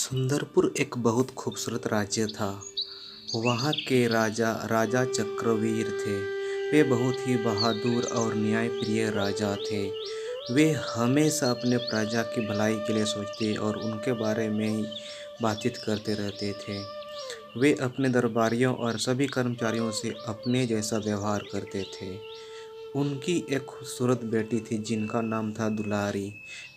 सुंदरपुर एक बहुत खूबसूरत राज्य था। वहाँ के राजा राजा चक्रवीर थे। वे बहुत ही बहादुर और न्यायप्रिय राजा थे। वे हमेशा अपने प्रजा की भलाई के लिए सोचते और उनके बारे में ही बातचीत करते रहते थे। वे अपने दरबारियों और सभी कर्मचारियों से अपने जैसा व्यवहार करते थे। उनकी एक खूबसूरत बेटी थी जिनका नाम था दुलारी।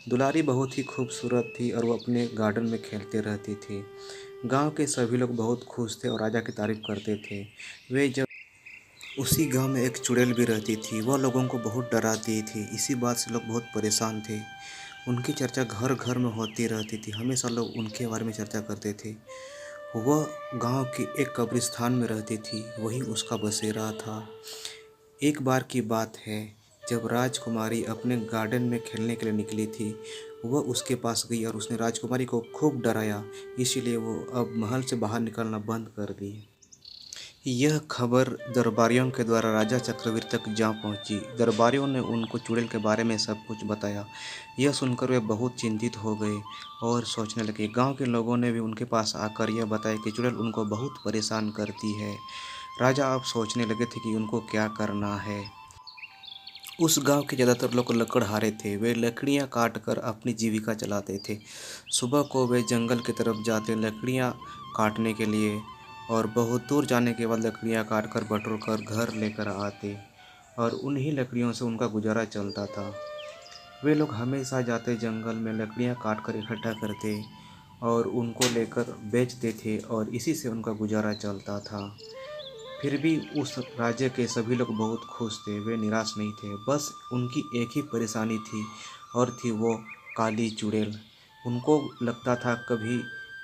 दुलारी बहुत ही खूबसूरत थी और वो अपने गार्डन में खेलते रहती थी। गांव के सभी लोग बहुत खुश थे और राजा की तारीफ करते थे। वे जब उसी गांव में एक चुड़ैल भी रहती थी। वह लोगों को बहुत डराती थी। इसी बात से लोग बहुत परेशान थे। उनकी चर्चा घर घर में होती रहती थी। हमेशा लोग उनके बारे में चर्चा करते थे। वह गांव की एक कब्रिस्तान में रहती थी। वही उसका बसेरा था। एक बार की बात है, जब राजकुमारी अपने गार्डन में खेलने के लिए निकली थी। वह उसके पास गई और उसने राजकुमारी को खूब डराया। इसीलिए वो अब महल से बाहर निकलना बंद कर दी। यह खबर दरबारियों के द्वारा राजा चक्रवीर तक जा पहुंची। दरबारियों ने उनको चुड़ैल के बारे में सब कुछ बताया। यह सुनकर वे बहुत चिंतित हो गए और सोचने लगे। गांव के लोगों ने भी उनके पास आकर यह बताया कि चुड़ैल उनको बहुत परेशान करती है। राजा अब सोचने लगे थे कि उनको क्या करना है। उस गांव के ज़्यादातर लोग लकड़हारे थे। वे लकड़ियां काट कर अपनी जीविका चलाते थे। सुबह को वे जंगल की तरफ जाते लकड़ियां काटने के लिए और बहुत दूर जाने के बाद लकड़ियां काट कर बटोर कर घर लेकर आते और उन्हीं लकड़ियों से उनका गुजारा चलता था। वे लोग हमेशा जाते जंगल में लकड़ियां काट कर इकट्ठा करते और उनको लेकर बेचते थे और इसी से उनका गुजारा चलता था। फिर भी उस राज्य के सभी लोग बहुत खुश थे। वे निराश नहीं थे। बस उनकी एक ही परेशानी थी और थी वो काली चुड़ैल। उनको लगता था कभी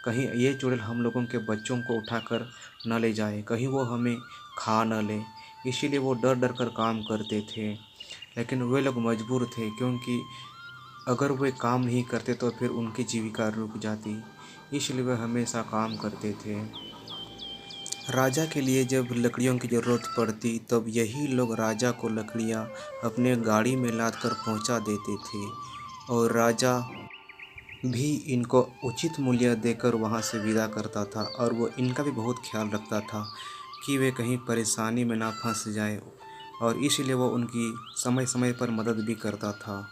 कहीं ये चुड़ैल हम लोगों के बच्चों को उठाकर न ले जाए, कहीं वो हमें खा न ले। इसीलिए वो डर डर कर काम करते थे। लेकिन वे लोग मजबूर थे, क्योंकि अगर वे काम नहीं करते तो फिर उनकी जीविका रुक जाती। इसलिए वे हमेशा काम करते थे। राजा के लिए जब लकड़ियों की ज़रूरत पड़ती तब यही लोग राजा को लकड़ियाँ अपने गाड़ी में लाद कर पहुँचा देते थे और राजा भी इनको उचित मूल्य देकर वहाँ से विदा करता था। और वो इनका भी बहुत ख्याल रखता था कि वे कहीं परेशानी में ना फंस जाए और इसलिए वो उनकी समय समय पर मदद भी करता था।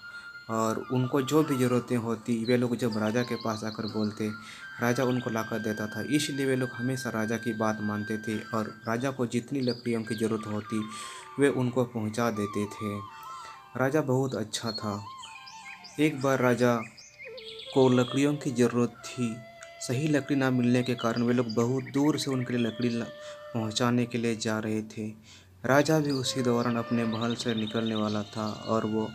और उनको जो भी ज़रूरतें होती वे लोग जब राजा के पास आकर बोलते, राजा उनको लाकर देता था। इसलिए वे लोग हमेशा राजा की बात मानते थे और राजा को जितनी लकड़ियों की ज़रूरत होती वे उनको पहुंचा देते थे। राजा बहुत अच्छा था। एक बार राजा को लकड़ियों की ज़रूरत थी। सही लकड़ी ना मिलने के कारण वे लोग बहुत दूर से उनके लिए लकड़ी पहुंचाने के लिए जा रहे थे। राजा भी उसी दौरान अपने महल से निकलने वाला था और वो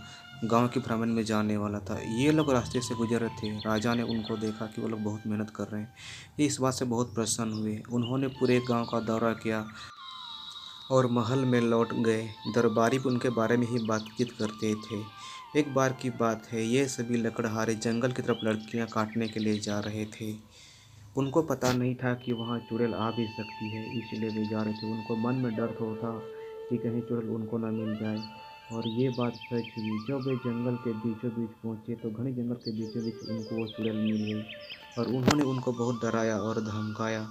गांव के भ्रमण में जाने वाला था। ये लोग रास्ते से गुजर रहे थे। राजा ने उनको देखा कि वो लोग बहुत मेहनत कर रहे हैं। ये इस बात से बहुत प्रसन्न हुए। उन्होंने पूरे गांव का दौरा किया और महल में लौट गए। दरबारी भी उनके बारे में ही बातचीत करते थे। एक बार की बात है, ये सभी लकड़हारे जंगल की तरफ लकड़ियाँ काटने के लिए जा रहे थे। उनको पता नहीं था कि वहाँ चुड़ैल आ भी सकती है, इसलिए वे जा रहे थे। उनको मन में डर तो था कि कहीं चुड़ैल उनको ना मिल जाए। और ये बात सच हुई। जब वे जंगल के बीचों बीच पहुँचे तो घने जंगल के बीचों बीच उनको वो चुड़ैल मिल गई और उन्होंने उनको बहुत डराया और धमकाया।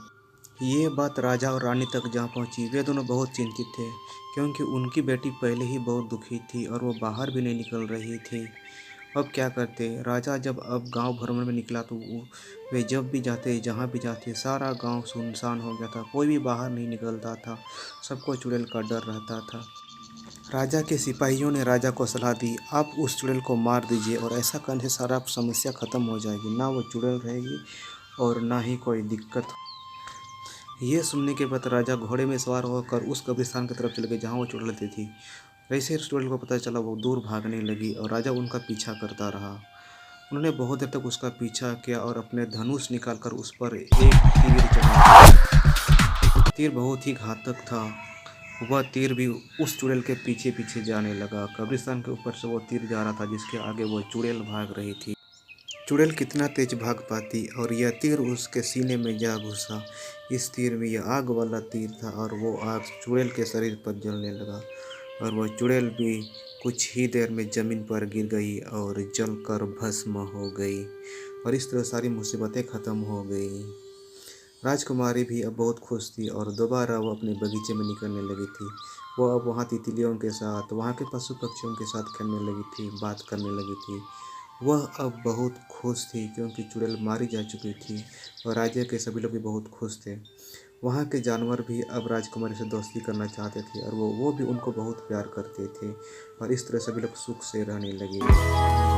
ये बात राजा और रानी तक जा पहुंची। वे दोनों बहुत चिंतित थे, क्योंकि उनकी बेटी पहले ही बहुत दुखी थी और वो बाहर भी नहीं निकल रही थी। अब क्या करते? राजा जब अब गांव भ्रमण में निकला तो वे जब भी जाते, जहां भी जाते, सारा गांव सुनसान हो गया था। कोई भी बाहर नहीं निकलता था। सबको चुड़ैल का डर रहता था। राजा के सिपाहियों ने राजा को सलाह दी, आप उस चुड़ैल को मार दीजिए और ऐसा करने से सारा समस्या खत्म हो जाएगी। ना वो चुड़ैल रहेगी और ना ही कोई दिक्कत। ये सुनने के बाद राजा घोड़े में सवार होकर उस कब्रिस्तान की तरफ चले गए जहाँ वो चुड़ैल रहती थी। वैसे ही चुड़ैल को पता चला, वो दूर भागने लगी और राजा उनका पीछा करता रहा। उन्होंने बहुत देर तक उसका पीछा किया और अपने धनुष निकालकर उस पर एक तीर चला। तीर बहुत ही घातक था। वह तीर भी उस चुड़ैल के पीछे पीछे जाने लगा। कब्रिस्तान के ऊपर से वो तीर जा रहा था जिसके आगे वो चुड़ैल भाग रही थी। चुड़ैल कितना तेज भाग पाती और यह तीर उसके सीने में जा घुसा। इस तीर में यह आग वाला तीर था और वो आग चुड़ैल के शरीर पर जलने लगा। और वह चुड़ैल भी कुछ ही देर में ज़मीन पर गिर गई और जलकर भस्म हो गई। और इस तरह सारी मुसीबतें ख़त्म हो गई। राजकुमारी भी अब बहुत खुश थी और दोबारा वो अपने बगीचे में निकलने लगी थी। वो अब वहाँ तितलियों के साथ, वहाँ के पशु पक्षियों के साथ खेलने लगी थी, बात करने लगी थी। वह अब बहुत खुश थी क्योंकि चुड़ैल मारी जा चुकी थी और राज्य के सभी लोग भी बहुत खुश थे। वहाँ के जानवर भी अब राजकुमारी से दोस्ती करना चाहते थे और वो भी उनको बहुत प्यार करते थे और इस तरह सभी लोग सुख से रहने लगे।